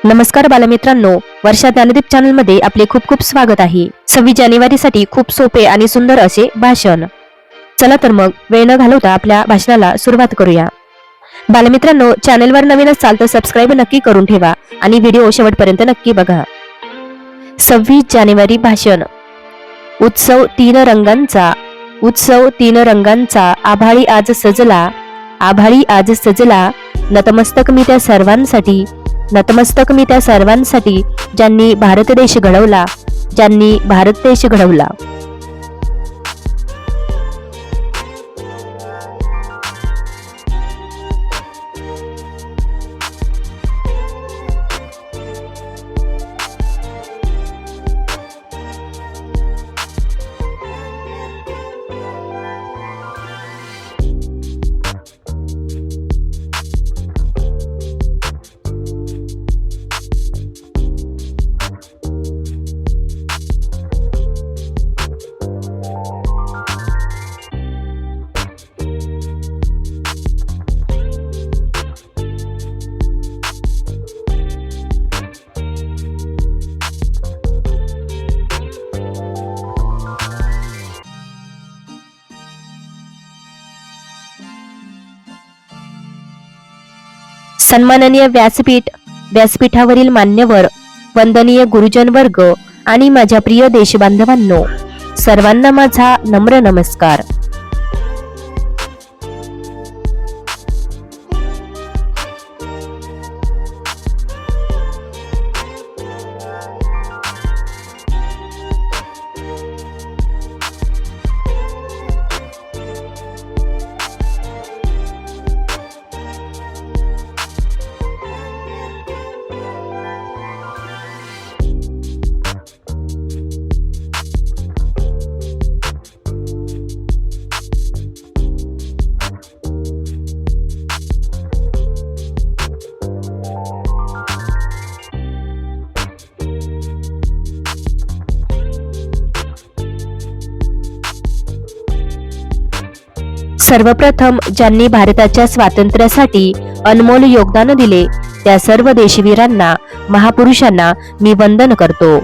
नमस्कार बालमित्रांनो, वर्षा ज्ञानदीप चॅनल मध्ये आपले खूप खूप स्वागत आहे। 26 जानेवारी साठी खूप सोपे आणि सुंदर असे भाषण। चला तर मग वेळ न घालवता आपल्या भाषणाला सुरुवात करूया। बालमित्रांनो, चॅनलवर नवीन असाल तर सबस्क्राइब नक्की करून ठेवा आणि व्हिडिओ शेवटपर्यंत नक्की बघा। 26 जानेवारी भाषण। उत्सव तीन रंगांचा, उत्सव तीन रंगांचा, आभाळी आज सजला, आभाळी आज सजला, नतमस्तक मी त्या सर्वांसाठी, नतमस्तक मी त्या सर्वांसाठी ज्यांनी भारत देश घडवला, ज्यांनी भारत देश घडवला। सन्माननीय व्यासपीठ, व्यासपीठावरील मान्यवर, वंदनीय गुरुजन वर्ग आणि माझ्या प्रिय देशबांधवांनो, सर्वांना माझा नम्र नमस्कार। सर्वप्रथम ज्यांनी भारताच्या स्वातंत्र्यासाठी अनमोल योगदान दिले त्या सर्व देशवीरांना, महापुरुषांना मी वंदन करतो।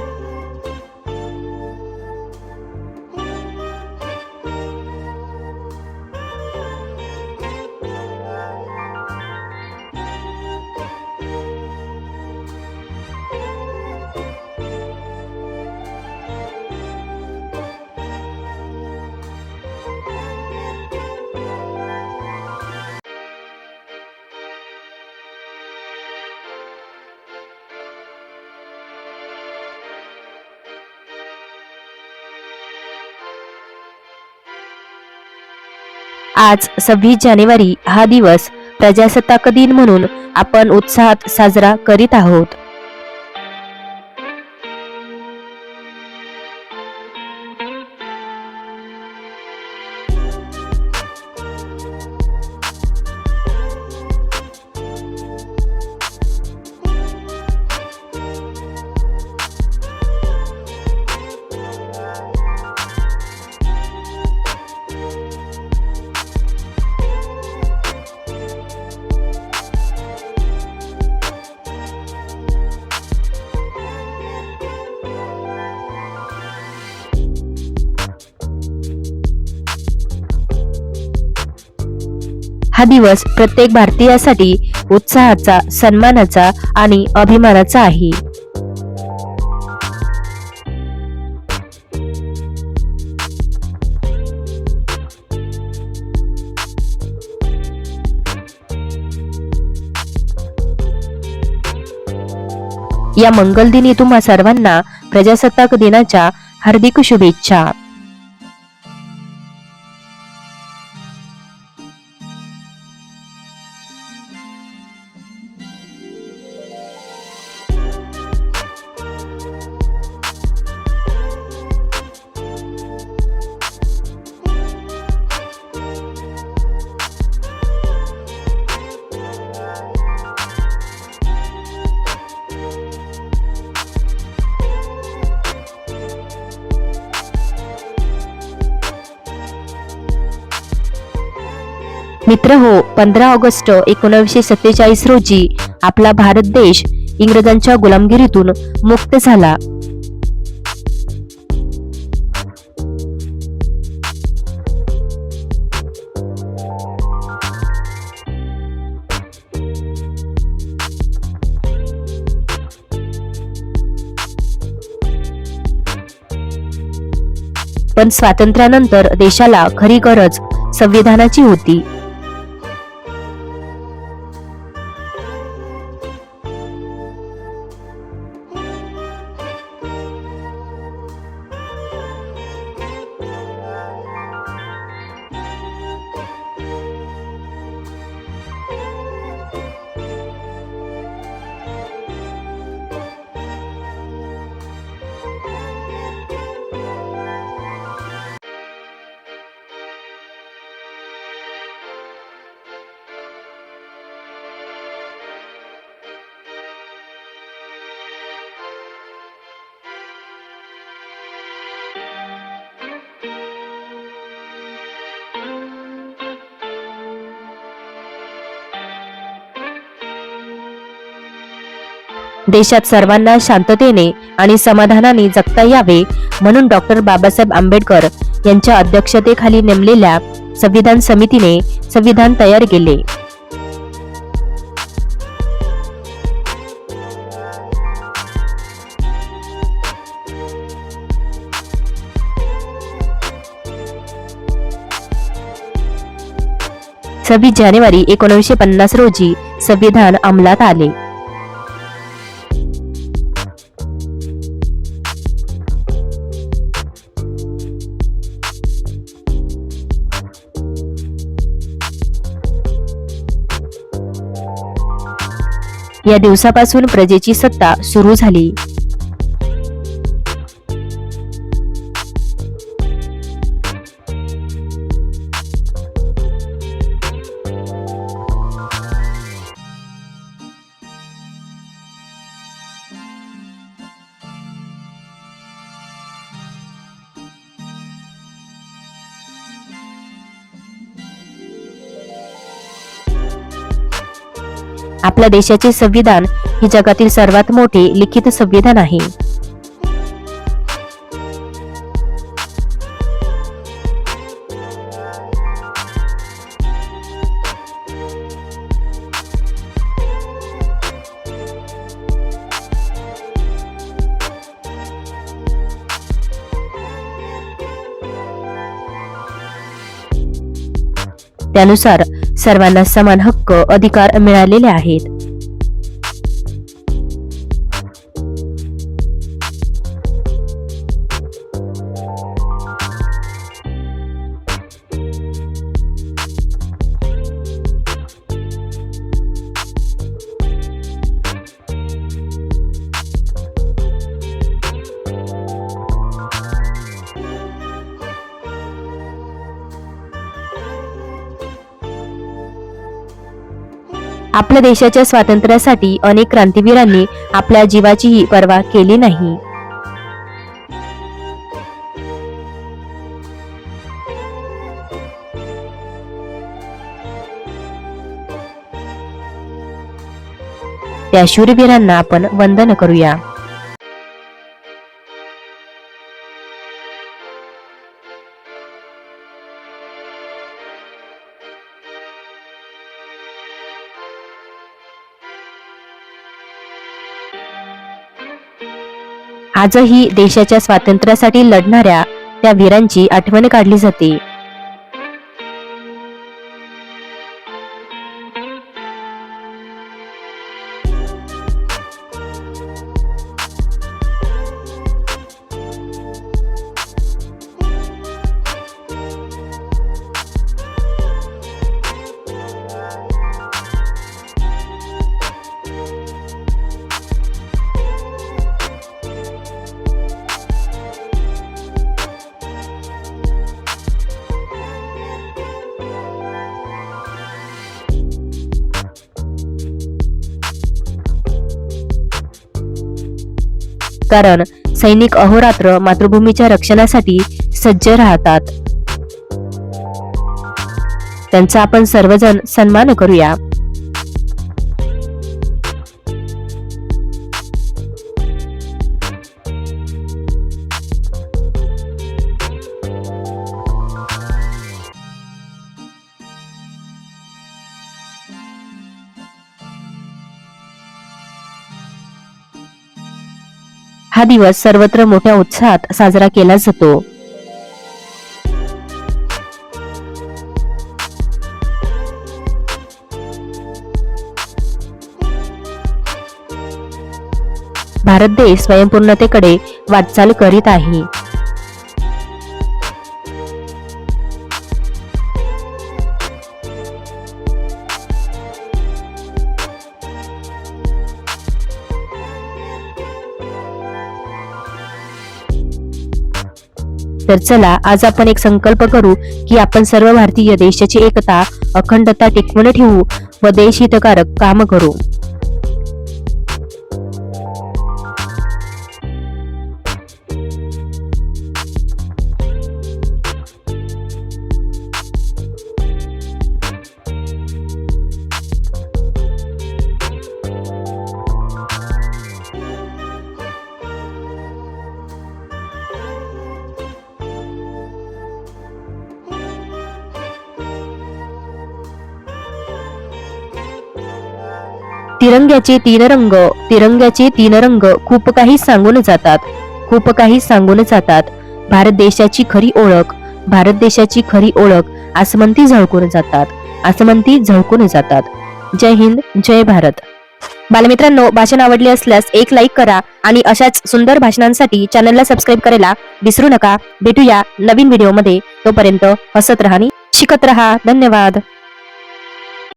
आज 26 जानेवारी हा दिवस प्रजासत्ताक दिन म्हणून आपण उत्साहात साजरा करीत आहोत। हा दिवस प्रत्येक भारतीयासाठी उत्साहाचा, सन्मानाचा आणि अभिमानाचा आहे। या मंगल दिनी तुम्हा सर्वांना प्रजासत्ताक दिनाच्या हार्दिक शुभेच्छा। मित्र हो, 15 ऑगस्ट 1947 रोजी आपला भारत देश इंग्रजांच्या गुलामगिरीतून मुक्त झाला. पण स्वातंत्र्यानंतर देशाला खरी गरज संविधानाची होती. देशात सर्वांना शांततेने आणि समाधानाने जगता यावे म्हणून डॉक्टर बाबासाहेब आंबेडकर यांच्या अध्यक्षतेखाली नेमलेल्या संविधान समितीने संविधान तयार केले. जानेवारी 1950 रोजी संविधान अंमलात आले. या दिवसापासून प्रजेची सत्ता सुरू झाली. आपल्या देशाचे संविधान हे जगातील सर्वात मोठे लिखित संविधान आहे. त्यानुसार सर्वांना समान हक्क अधिकार मिळालेले आहेत. आपल्या देशाच्या स्वातंत्र्यासाठी अनेक क्रांतिवीरांनी आपल्या जीवाचीही पर्वा केली नाही. त्या शूरवीरांना आपण वंदन करूया. आजही देशाच्या स्वातंत्र्यासाठी लढणाऱ्या त्या वीरांची आठवण काढली जाते. कारण सैनिक अहोरात्र मातृभूमीच्या रक्षणासाठी सज्ज राहतात. त्यांचा आपण सर्वजण सन्मान करूया. हा दिवस सर्वत्र मोठ्या उत्साहात साजरा केला जातो. भारत देश स्वयंपूर्णतेकडे वाटचाल करीत आहे. तर चला आज आपण एक संकल्प करू की आपण सर्व भारतीय देशाची एकता अखंडता टिकवून ठेवू व देश हितकारक काम करू. तिरंग्याचे तीन रंग, तिरंग्याचे तीन रंग खूप काही सांगून जातात, खूप काही सांगून जातात. भारत देशाची खरी ओळख, भारत देशाची खरी ओळख आसमंती झळकून जातात, आसमंती झळकून जातात. जय हिंद, जय भारत. बालमित्रांनो, भाषण आवडले असल्यास एक लाईक करा आणि अशाच सुंदर भाषणांसाठी चॅनलला सबस्क्राईब करायला विसरू नका. भेटूया नवीन व्हिडिओमध्ये. तोपर्यंत हसत राहा आणि शिकत राहा. धन्यवाद.